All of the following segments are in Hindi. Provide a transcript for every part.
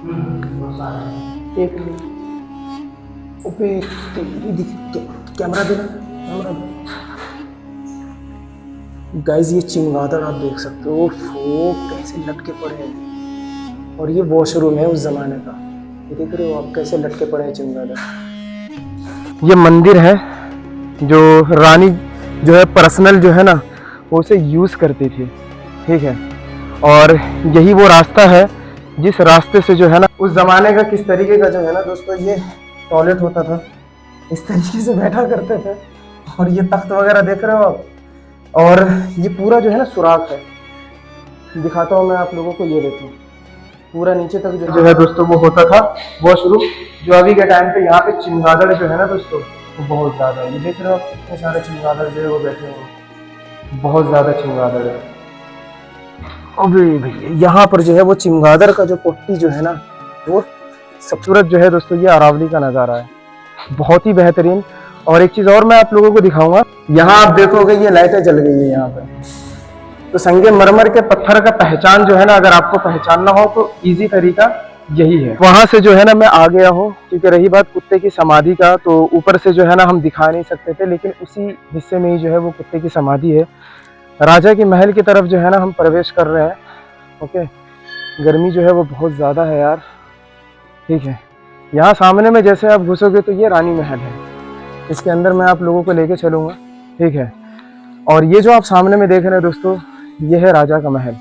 एक मिनट। ओपे कैमरा देना, कैमरा गाइस। ये चिमगादड़ आप देख सकते हो, वो कैसे लटके पड़े हैं। और ये वॉशरूम है उस जमाने का, ये देख रहे हो आप कैसे लटके पड़े हैं चिमगादड़। ये मंदिर है जो रानी जो है पर्सनल जो है ना वो उसे यूज़ करती थी, ठीक है। और यही वो रास्ता है जिस रास्ते से जो है ना उस ज़माने का किस तरीके का जो है ना दोस्तों ये टॉयलेट होता था, इस तरीके से बैठा करते थे। और ये तख्त वगैरह देख रहे हो आप, और ये पूरा जो है ना सुराख है। दिखाता हूँ मैं आप लोगों को, ये देखो पूरा नीचे तक जो है दोस्तों वो होता था वॉशरूम। जो अभी के टाइम पे यहाँ पे चिमगादड़ जो है ना दोस्तों वो बहुत ज़्यादा है। ये देख रहे हो आप कितने सारे चिमगादड़ जो है वो बैठे हुए, बहुत ज़्यादा चिमगादड़ है। अबे भैया यहाँ पर जो है वो चिमगादड़ का जो पोट्टी जो है ना वो खूबसूरत जो है दोस्तों ये अरावली का नज़ारा है, बहुत ही बेहतरीन। और एक चीज़ और मैं आप लोगों को दिखाऊंगा, यहाँ आप देखोगे ये लाइटें जल गई है यहाँ पे। तो संगे मरमर के पत्थर का पहचान जो है ना अगर आपको पहचानना हो तो इजी तरीका यही है। वहां से जो है ना मैं आ गया हूँ, क्योंकि रही बात कुत्ते की समाधि का, तो ऊपर से जो है ना हम दिखा नहीं सकते थे, लेकिन उसी हिस्से में ही जो है वो कुत्ते की समाधि है। राजा के महल की तरफ जो है ना हम प्रवेश कर रहे हैं। ओके, गर्मी जो है वो बहुत ज़्यादा है यार, ठीक है। यहाँ सामने में जैसे आप घुसोगे तो ये रानी महल है, इसके अंदर मैं आप लोगों को लेके चलूँगा, ठीक है। और ये जो आप सामने में देख रहे हैं दोस्तों ये है राजा का महल।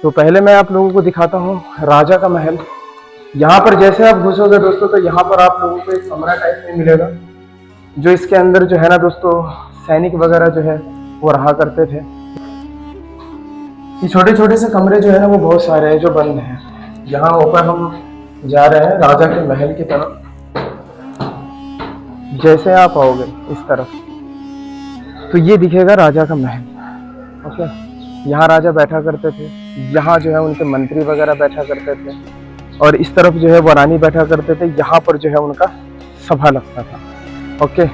तो पहले मैं आप लोगों को दिखाता हूँ राजा का महल। यहाँ पर जैसे आप घुसोगे दोस्तों तो यहाँ पर आप लोगों को एक कमरा टाइप में मिलेगा, जो इसके अंदर जो है ना दोस्तों सैनिक वगैरह जो है वो रहा करते थे। ये छोटे छोटे से कमरे जो है ना वो बहुत सारे हैं जो बंद हैं। यहाँ ऊपर हम जा रहे हैं राजा के महल की तरफ। जैसे आप आओगे इस तरफ तो ये दिखेगा राजा का महल। ओके, यहाँ राजा बैठा करते थे, यहाँ जो है उनके मंत्री वगैरह बैठा करते थे, और इस तरफ जो है वो रानी बैठा करते थे। यहाँ पर जो है उनका सभा लगता था। ओके,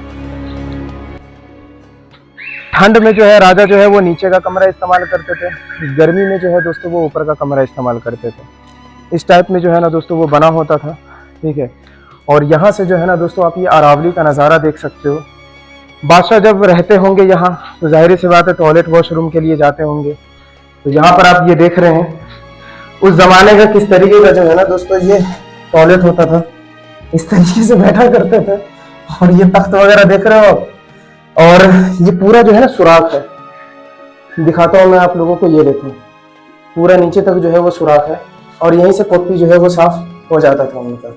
ठंड में जो है राजा जो है वो नीचे का कमरा इस्तेमाल करते थे, गर्मी में जो है दोस्तों वो ऊपर का कमरा इस्तेमाल करते थे। इस टाइप में जो है ना दोस्तों वो बना होता था, ठीक है। और यहाँ से जो है ना दोस्तों आप ये अरावली का नज़ारा देख सकते हो। बादशाह जब रहते होंगे यहाँ तो जाहिर सी बात है टॉयलेट वॉशरूम के लिए जाते होंगे। तो यहाँ पर आप ये देख रहे हैं उस जमाने का किस तरीके का जो है ना दोस्तों ये टॉयलेट होता था, इस तरीके से बैठा करते थे। और ये तख्त वगैरह देख रहे हो आप, और ये पूरा जो है ना सुराख है। दिखाता हूँ मैं आप लोगों को, ये देखो पूरा नीचे तक जो है वो सुराख है, और यहीं से पोट्टी जो है वो साफ हो जाता था उनका।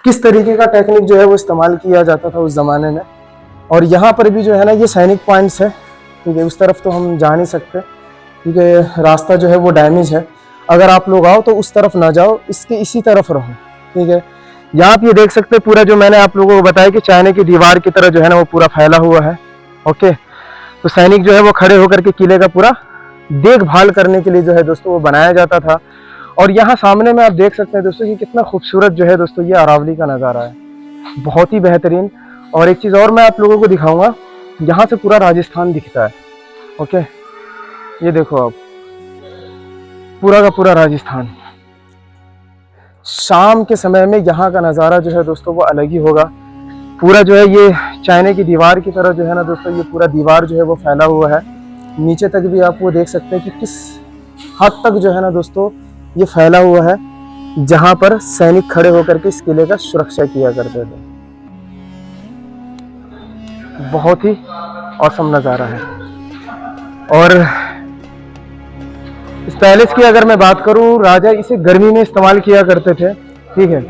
किस तरीके का टेक्निक जो है वो इस्तेमाल किया जाता था उस जमाने में। और यहाँ पर भी जो है ना ये सैनिक पॉइंट्स है, ठीक है। उस तरफ तो हम जा नहीं सकते, ठीक है, रास्ता जो है वो डैमेज है। अगर आप लोग आओ तो उस तरफ ना जाओ, इसके इसी तरफ रहो, ठीक है। यहाँ पे ये देख सकते हैं पूरा जो मैंने आप लोगों को बताया कि चाइने की दीवार की तरह जो है ना वो पूरा फैला हुआ है। ओके, तो सैनिक जो है वो खड़े होकर के किले का पूरा देखभाल करने के लिए जो है दोस्तों वो बनाया जाता था। और यहाँ सामने में आप देख सकते हैं दोस्तों कि कितना खूबसूरत जो है दोस्तों ये अरावली का नज़ारा है, बहुत ही बेहतरीन। और एक चीज़ और मैं आप लोगों को दिखाऊंगा, यहाँ से पूरा राजस्थान दिखता है। ओके, ये देखो आप पूरा का पूरा राजस्थान। शाम के समय में यहाँ का नज़ारा जो है दोस्तों वो अलग ही होगा। पूरा जो है ये चाइने की दीवार की तरह जो है ना दोस्तों ये पूरा दीवार जो है वो फैला हुआ है। नीचे तक भी आप वो देख सकते हैं कि किस हद तक जो है ना दोस्तों ये फैला हुआ है, जहाँ पर सैनिक खड़े होकर के इस किले का सुरक्षा किया करते थे। बहुत ही औसम नज़ारा है। और इस पैलेस की अगर मैं बात करूं, राजा इसे गर्मी में इस्तेमाल किया करते थे, ठीक है।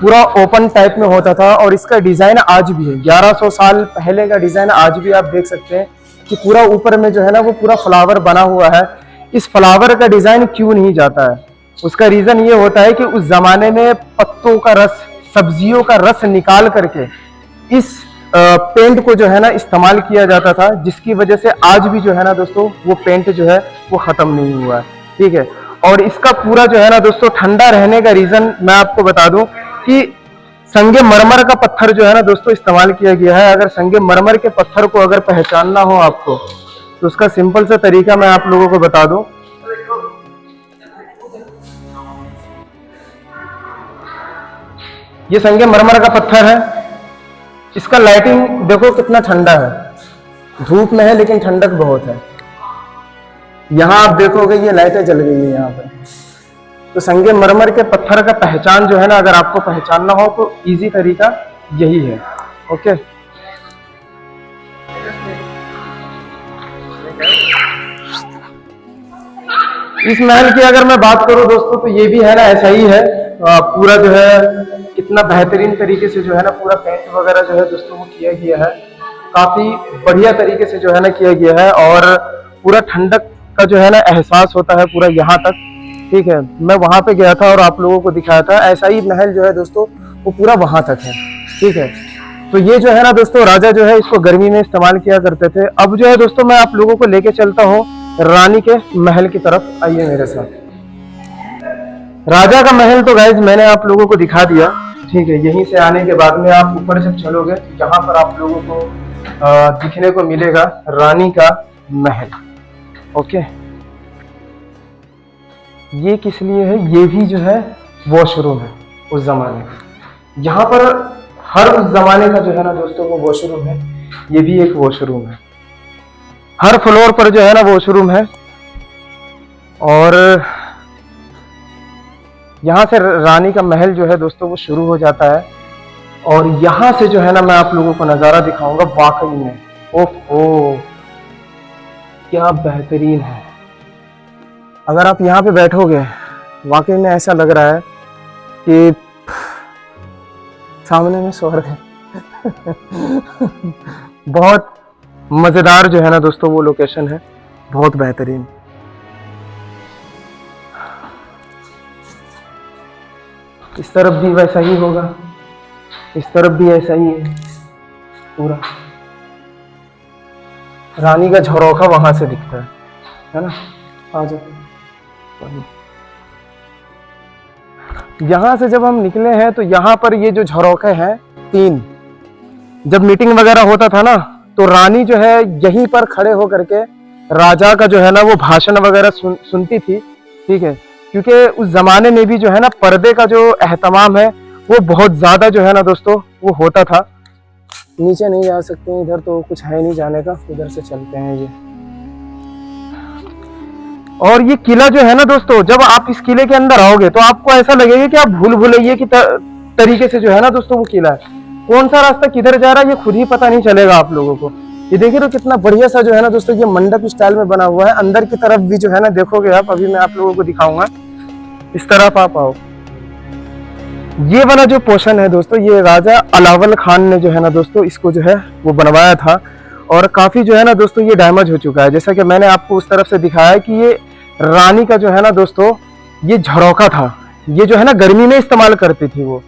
पूरा ओपन टाइप में होता था, और इसका डिज़ाइन आज भी है, 1100 साल पहले का डिज़ाइन आज भी आप देख सकते हैं कि पूरा ऊपर में जो है ना वो पूरा फ्लावर बना हुआ है। इस फ्लावर का डिज़ाइन क्यों नहीं जाता है, उसका रीज़न ये होता है कि उस ज़माने में पत्तों का रस, सब्जियों का रस निकाल करके इस पेंट को जो है ना इस्तेमाल किया जाता था, जिसकी वजह से आज भी जो है ना दोस्तों वो पेंट जो है वो ख़त्म नहीं हुआ है, ठीक है। और इसका पूरा जो है ना दोस्तों ठंडा रहने का रीज़न मैं आपको बता दूं कि संगे मरमर का पत्थर जो है ना दोस्तों इस्तेमाल किया गया है। अगर संगे मरमर के पत्थर को अगर पहचानना हो आपको तो उसका सिंपल सा तरीका मैं आप लोगों को बता दूं। ये संगमरमर का पत्थर है। इसका लाइटिंग देखो कितना ठंडा है, धूप में है लेकिन ठंडक बहुत है। यहाँ आप देखोगे ये लाइटें जल गई है यहाँ पर। तो संगमरमर के पत्थर का पहचान जो है ना, अगर आपको पहचानना हो तो इजी तरीका यही है। ओके, इस महल की अगर मैं बात करूं दोस्तों तो ये भी है ना ऐसा ही है। पूरा जो है कितना बेहतरीन तरीके से जो है ना पूरा पेंट वगैरह जो है दोस्तों वो किया गया है, काफी बढ़िया तरीके से जो है ना किया गया है। और पूरा ठंडक का जो है ना एहसास होता है पूरा यहाँ तक। ठीक है, मैं वहां पे गया था और आप लोगों को दिखाया था। ऐसा ही महल जो है दोस्तों वो पूरा वहां तक है। ठीक है, तो ये जो है ना दोस्तों राजा जो है इसको गर्मी में इस्तेमाल किया करते थे। अब जो है दोस्तों मैं आप लोगों को लेके चलता हूँ रानी के महल की तरफ। आइए मेरे साथ। राजा का महल तो गाइस मैंने आप लोगों को दिखा दिया। ठीक है, यहीं से आने के बाद में आप ऊपर जब चलोगे तो यहाँ पर आप लोगों को दिखने को मिलेगा रानी का महल। ओके, ये किस लिए है? ये भी जो है वॉशरूम है उस जमाने का। यहाँ पर हर उस जमाने का जो है ना दोस्तों वो वॉशरूम है। ये भी एक वॉशरूम है, हर फ्लोर पर जो है ना वॉशरूम है। और यहाँ से रानी का महल जो है दोस्तों वो शुरू हो जाता है। और यहाँ से जो है ना मैं आप लोगों को नज़ारा दिखाऊंगा वाकई में ओहो क्या बेहतरीन है। अगर आप यहाँ पे बैठोगे वाकई में ऐसा लग रहा है कि सामने में स्वर्ग है। बहुत मजेदार जो है ना दोस्तों वो लोकेशन है, बहुत बेहतरीन। इस तरफ भी वैसा ही होगा, इस तरफ भी ऐसा ही है पूरा। रानी का झरोखा वहां से दिखता है ना। आ जाओ, यहां से जब हम निकले हैं तो यहाँ पर ये जो झरोखे हैं 3, जब मीटिंग वगैरह होता था ना तो रानी जो है यहीं पर खड़े होकर के राजा का जो है ना वो भाषण वगैरह सुनती थी। ठीक है, क्योंकि उस जमाने में भी जो है ना पर्दे का जो एहतमाम है वो बहुत ज्यादा जो है ना दोस्तों वो होता था। नीचे नहीं जा सकते, इधर तो कुछ है नहीं जाने का, उधर से चलते हैं ये। और ये किला जो है ना दोस्तों, जब आप इस किले के अंदर आओगे तो आपको ऐसा लगेगा कि आप भूल भुलैया की तरीके से जो है ना दोस्तों वो किला है। कौन सा रास्ता किधर जा रहा है ये खुद ही पता नहीं चलेगा आप लोगों को। ये देखिए तो कितना बढ़िया सा जो है ना दोस्तों ये मंडप स्टाइल में बना हुआ है। अंदर की तरफ भी जो है ना देखोगे आप, अभी मैं आप लोगों को दिखाऊंगा। इस तरफ आप आओ, ये वाला जो पोर्शन है दोस्तों ये राजा अलावल खान ने जो है ना दोस्तों इसको जो है वो बनवाया था। और काफी जो है ना दोस्तों ये डैमेज हो चुका है। जैसा कि मैंने आपको उस तरफ से दिखाया है कि ये रानी का जो है ना दोस्तों ये झरोखा था। ये जो है ना गर्मी में इस्तेमाल करती थी वो,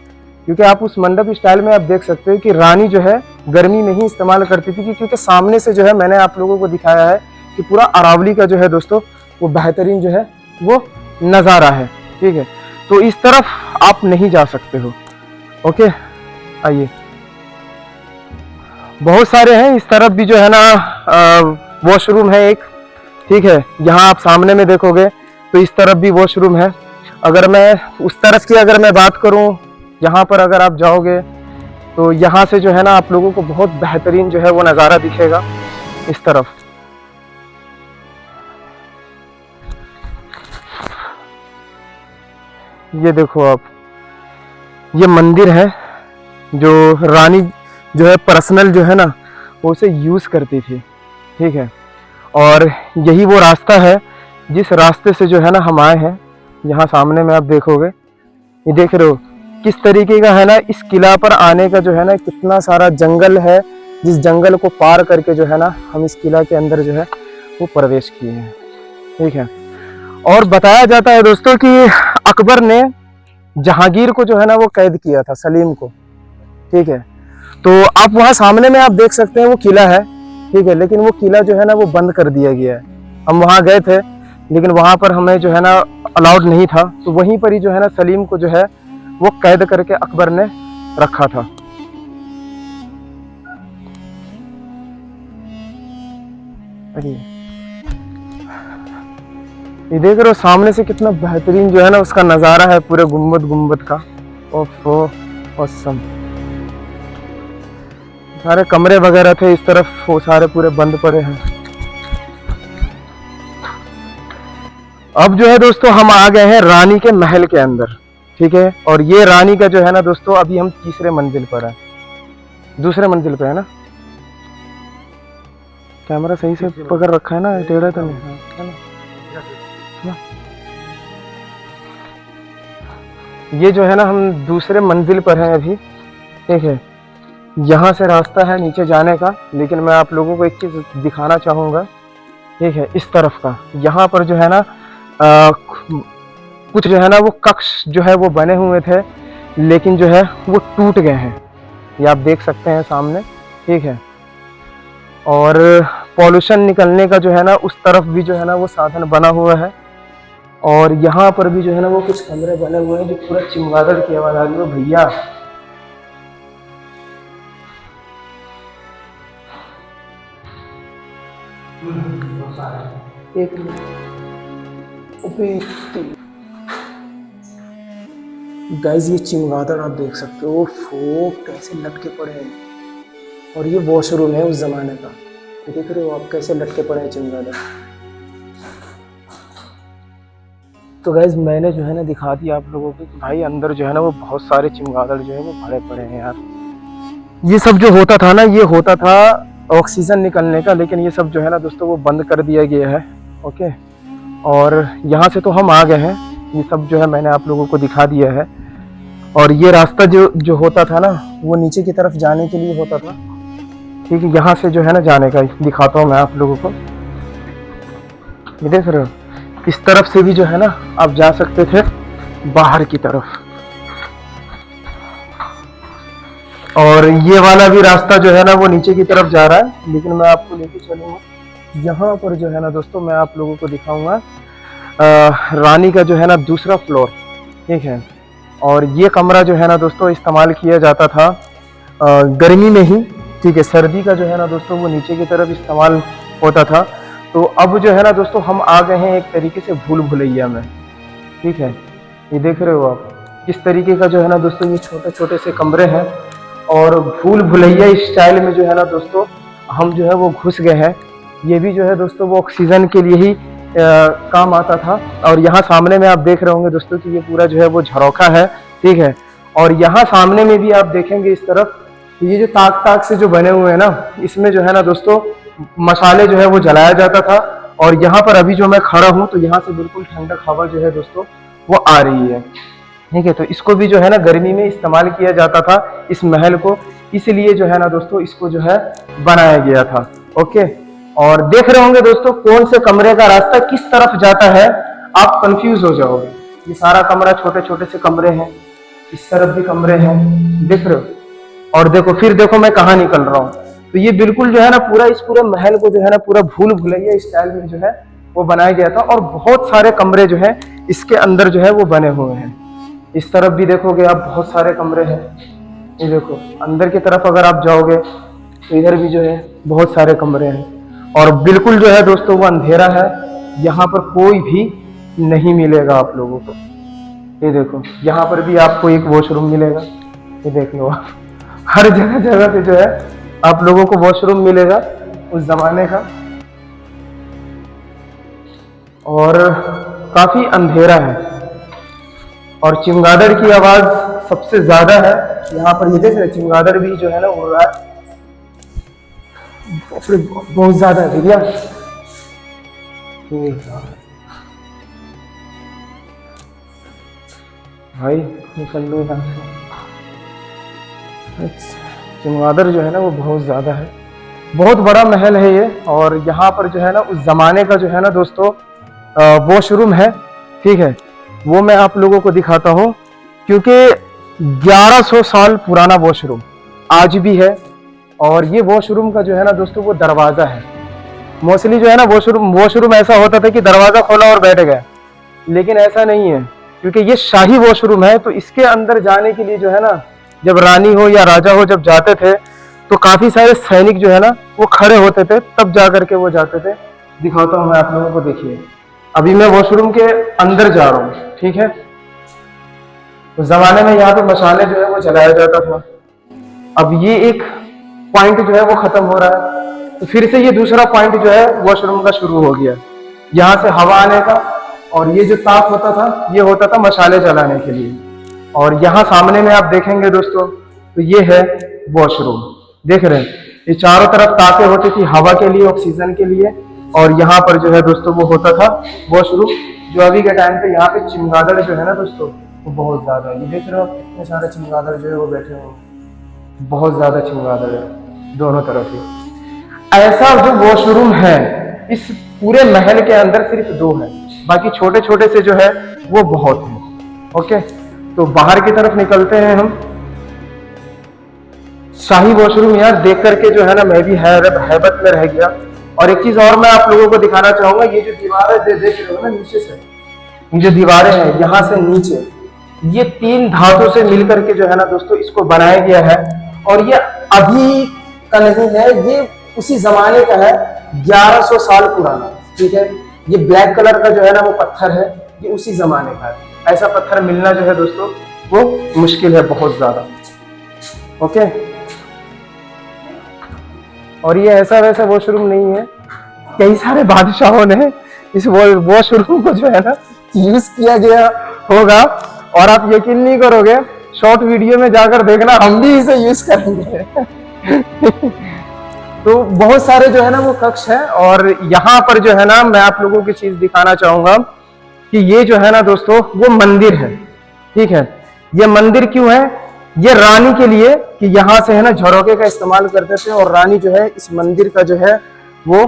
क्योंकि आप उस मंडप स्टाइल में आप देख सकते हो कि रानी जो है गर्मी में ही इस्तेमाल करती थी। क्योंकि सामने से जो है मैंने आप लोगों को दिखाया है कि पूरा अरावली का जो है दोस्तों वो बेहतरीन जो है वो नज़ारा है। ठीक है, तो इस तरफ आप नहीं जा सकते हो। ओके, आइए, बहुत सारे हैं। इस तरफ भी जो है ना वॉशरूम है एक। ठीक है, यहाँ आप सामने में देखोगे तो इस तरफ भी वॉशरूम है। अगर मैं उस तरफ की अगर मैं बात करूँ, यहाँ पर अगर आप जाओगे तो यहाँ से जो है ना आप लोगों को बहुत बेहतरीन जो है वो नज़ारा दिखेगा इस तरफ। ये देखो आप, ये मंदिर है जो रानी जो है पर्सनल जो है ना वो उसे यूज़ करती थी। ठीक है, और यही वो रास्ता है जिस रास्ते से जो है ना हम आए हैं। यहाँ सामने में आप देखोगे, ये देख रहे हो किस तरीके का है ना इस किला पर आने का जो है ना कितना सारा जंगल है, जिस जंगल को पार करके जो है ना हम इस किला के अंदर जो है वो प्रवेश किए हैं। ठीक है, और बताया जाता है दोस्तों कि अकबर ने जहांगीर को जो है ना वो कैद किया था, सलीम को। ठीक है, तो आप वहाँ सामने में आप देख सकते हैं वो किला है। ठीक है, लेकिन वो किला जो है ना वो बंद कर दिया गया है। हम वहाँ गए थे लेकिन वहाँ पर हमें जो है ना अलाउड नहीं था, तो वहीं पर ही जो है ना सलीम को जो है वो कैद करके अकबर ने रखा था। ये देख रहे हो सामने से कितना बेहतरीन जो है ना उसका नज़ारा है पूरे गुम्बद का। ओफो, ऑसम। सारे कमरे वगैरह थे इस तरफ, वो सारे पूरे बंद पड़े हैं। अब जो है दोस्तों हम आ गए हैं रानी के महल के अंदर, ठीक है। और ये रानी का जो है ना दोस्तों, अभी हम तीसरे मंजिल पर है, दूसरे मंजिल पे है ना। कैमरा सही से पकड़ रखा है ना, टेढ़ा तो नहीं है ना। ये जो है ना हम दूसरे मंजिल पर हैं अभी, ठीक है। यहाँ से रास्ता है नीचे जाने का, लेकिन मैं आप लोगों को एक चीज दिखाना चाहूंगा, ठीक है। इस तरफ का यहाँ पर जो है ना कुछ जो है ना वो कक्ष जो है वो बने हुए थे, लेकिन जो है वो टूट गए हैं, ये आप देख सकते हैं सामने, ठीक है। और पॉल्यूशन निकलने का जो है ना उस तरफ भी जो है ना वो साधन बना हुआ है। और यहाँ पर भी जो है ना वो कुछ कमरे बने हुए हैं जो पूरा चमगादड़ की आवाज आ रही है भैया। एक गाइस ये चमगादड़ आप देख सकते हो, वो कैसे लटके पड़े हैं। और ये वॉशरूम है उस जमाने का, ये देख रहे हो आप कैसे लटके पड़े हैं चमगादड़। तो गाइस मैंने जो है ना दिखा दिया आप लोगों को कि भाई अंदर जो है ना वो बहुत सारे चमगादड़ जो है वो भरे पड़े हैं यार। ये सब जो होता था ना, ये होता था ऑक्सीजन निकलने का, लेकिन ये सब जो है ना दोस्तों वो बंद कर दिया गया है, ओके। और यहाँ से तो हम आ गए हैं, ये सब जो है मैंने आप लोगों को दिखा दिया है। और ये रास्ता जो होता था ना वो नीचे की तरफ जाने के लिए होता था, ठीक है। यहाँ से जो है ना जाने का दिखाता हूँ मैं आप लोगों को, ये देख रहे हो, इस तरफ से भी जो है ना आप जा सकते थे बाहर की तरफ। और ये वाला भी रास्ता जो है ना वो नीचे की तरफ जा रहा है, लेकिन मैं आपको लेके चलूंगा। यहाँ पर जो है ना दोस्तों मैं आप लोगों को दिखाऊंगा रानी का जो है ना दूसरा फ्लोर, ठीक है। और ये कमरा जो है ना दोस्तों इस्तेमाल किया जाता था गर्मी में ही, ठीक है। सर्दी का जो है ना दोस्तों वो नीचे की तरफ इस्तेमाल होता था। तो अब जो है ना दोस्तों हम आ गए हैं एक तरीके से भूल भुलैया में, ठीक है। ये देख रहे हो आप किस तरीके का जो है ना दोस्तों ये छोटे छोटे से कमरे हैं। और भूल भुलैया स्टाइल में जो है ना दोस्तों हम जो है वो घुस गए हैं। ये भी जो है दोस्तों वो ऑक्सीजन के लिए ही काम आता था। और यहाँ सामने में आप देख रहे होंगे दोस्तों कि ये पूरा जो है वो झरोखा है, ठीक है। और यहाँ सामने में भी आप देखेंगे इस तरफ ये जो ताक ताक से जो बने हुए हैं ना, इसमें जो है ना दोस्तों मसाले जो है वो जलाया जाता था। और यहाँ पर अभी जो मैं खड़ा हूँ तो यहाँ से बिल्कुल ठंडक हवा जो है दोस्तों वो आ रही है, ठीक है। तो इसको भी जो है ना गर्मी में इस्तेमाल किया जाता था इस महल को, इसलिए जो है ना दोस्तों इसको जो है बनाया गया था, ओके। और देख रहे होंगे दोस्तों कौन से कमरे का रास्ता किस तरफ जाता है, आप कंफ्यूज हो जाओगे। ये सारा कमरा छोटे छोटे से कमरे हैं, इस तरफ भी कमरे हैं, देख रहे हो। और देखो फिर देखो मैं कहाँ निकल रहा हूँ। तो ये बिल्कुल जो है ना पूरा इस पूरे महल को जो है ना पूरा भूल भुलैया स्टाइल में जो है वो बनाया गया था। और बहुत सारे कमरे जो है इसके अंदर जो है वो बने हुए हैं। इस तरफ भी देखोगे आप बहुत सारे कमरे हैं, ये देखो अंदर की तरफ अगर आप जाओगे तो इधर भी जो है बहुत सारे कमरे हैं। और बिल्कुल जो है दोस्तों वो अंधेरा है, यहाँ पर कोई भी नहीं मिलेगा आप लोगों को। ये देखो यहाँ पर भी आपको एक वॉशरूम मिलेगा, ये देख लो आप, हर जगह जगह पे जो है आप लोगों को वॉशरूम मिलेगा उस जमाने का। और काफी अंधेरा है और चमगादड़ की आवाज सबसे ज्यादा है यहाँ पर। ये देख रहे चमगादड़ भी जो है ना उड़ रहा है, बहुत ज्यादा है भैया। भाई निकल लो यहाँ से। चमगादड़ जो है ना वो बहुत ज्यादा है, बहुत बड़ा महल है ये। और यहाँ पर जो है ना उस जमाने का जो है ना दोस्तों वॉशरूम है, ठीक है। वो मैं आप लोगों को दिखाता हूँ, क्योंकि 1100 साल पुराना वॉशरूम आज भी है। और ये वॉशरूम का जो है ना दोस्तों वो दरवाजा है। मोस्टली जो है ना वॉशरूम ऐसा होता था कि दरवाजा खोला और बैठ गए, लेकिन ऐसा नहीं है, क्योंकि ये शाही वॉशरूम है। तो इसके अंदर जाने के लिए जो है ना जब रानी हो या राजा हो जब जाते थे तो काफी सारे सैनिक जो है ना वो खड़े होते थे, तब जा करके वो जाते थे। दिखाता हूँ मैं आप लोगों को, देखिए अभी मैं वॉशरूम के अंदर जा रहा हूँ, ठीक है। उस जमाने में यहाँ पे मसाले जो है वो जलाया जाता था। अब ये एक पॉइंट जो है वो खत्म हो रहा है, तो फिर से ये दूसरा पॉइंट जो है वॉशरूम का शुरू हो गया। यहाँ से हवा आने का, और ये जो ताप होता था ये होता था मसाले जलाने के लिए। और यहाँ सामने में आप देखेंगे दोस्तों, तो ये है वॉशरूम, देख रहे हैं, ये चारों तरफ तापे होती थी हवा के लिए, ऑक्सीजन के लिए। और यहाँ पर जो है दोस्तों वो होता था वॉशरूम, जो अभी के टाइम पे यहाँ पे चमगादड़ जो है ना दोस्तों वो बहुत ज्यादा है। ये देख रहे हो आप, कितने सारे चमगादड़ जो है वो बैठे हुए, बहुत ज्यादा चमगादड़ है दोनों तरफ ही। ऐसा जो वॉशरूम है इस पूरे महल के अंदर सिर्फ 2 है, बाकी छोटे छोटे से जो है वो बहुत है। ओके, तो बाहर की तरफ निकलते हैं हम। शाही वॉशरूम यार देख करके जो है ना मैं भी हैबत में रह गया। और एक चीज और मैं आप लोगों को दिखाना चाहूंगा, ये जो दीवारें देख रहे हो ना नीचे से, ये जो दीवारें हैं यहाँ से नीचे, ये 3 धातु से मिलकर के जो है ना दोस्तों इसको बनाया गया है। और ये अभी का नहीं है, ये उसी जमाने का है, 1100 साल पुराना। ठीक है, ये ब्लैक कलर का जो है ना वो पत्थर है, ये उसी जमाने का है। ऐसा पत्थर मिलना जो है दोस्तों वो मुश्किल है बहुत ज्यादा। ओके, और ये ऐसा वैसा वॉशरूम नहीं है, कई सारे बादशाहों ने इस वॉशरूम को जो है ना यूज किया गया होगा। और आप यकीन नहीं करोगे, शॉर्ट वीडियो में जाकर देखना, हम भी इसे यूज करेंगे। तो बहुत सारे जो है ना वो कक्ष है। और यहाँ पर जो है ना मैं आप लोगों की चीज दिखाना चाहूंगा कि ये जो है ना दोस्तों वो मंदिर है। ठीक है, ये मंदिर क्यों है? ये रानी के लिए, कि यहाँ से है ना झरोके का इस्तेमाल करते थे, और रानी जो है इस मंदिर का जो है वो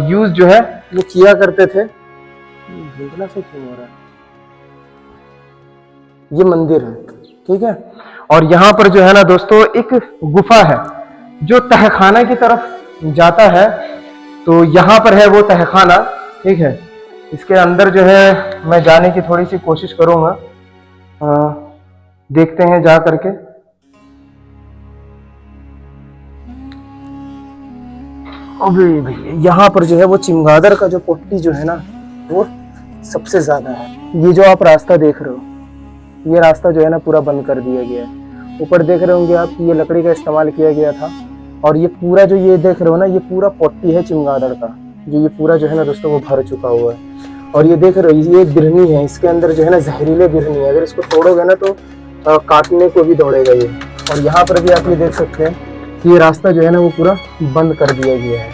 यूज जो है वो किया करते थे। देखना से क्यों हो रहा है? ये मंदिर है, ठीक है। और यहाँ पर जो है ना दोस्तों एक गुफा है जो तहखाना की तरफ जाता है, तो यहाँ पर है वो तहखाना। ठीक है, इसके अंदर जो है मैं जाने की थोड़ी सी कोशिश करूंगा, देखते हैं जा करके। अबे भैया, यहाँ पर जो है वो चमगादड़ का जो पोटी जो है ना वो सबसे ज्यादा है। ये जो आप रास्ता देख रहे हो, ये रास्ता जो है ना पूरा बंद कर दिया गया है। ऊपर देख रहे होंगे आप कि ये लकड़ी का इस्तेमाल किया गया था। और ये पूरा जो ये देख रहे हो ना, ये पूरा पोटी है चमगादड़ का, जो ये पूरा जो है ना दोस्तों वो भर चुका हुआ है। और ये देख रहे हो, ये बिरनी है, इसके अंदर जो है ना जहरीले बिरनी है, अगर इसको तोड़ोगे ना तो काटने को भी दौड़ेगा ये। और यहाँ पर भी आप ये देख सकते हैं कि ये रास्ता जो है ना वो पूरा बंद कर दिया गया है।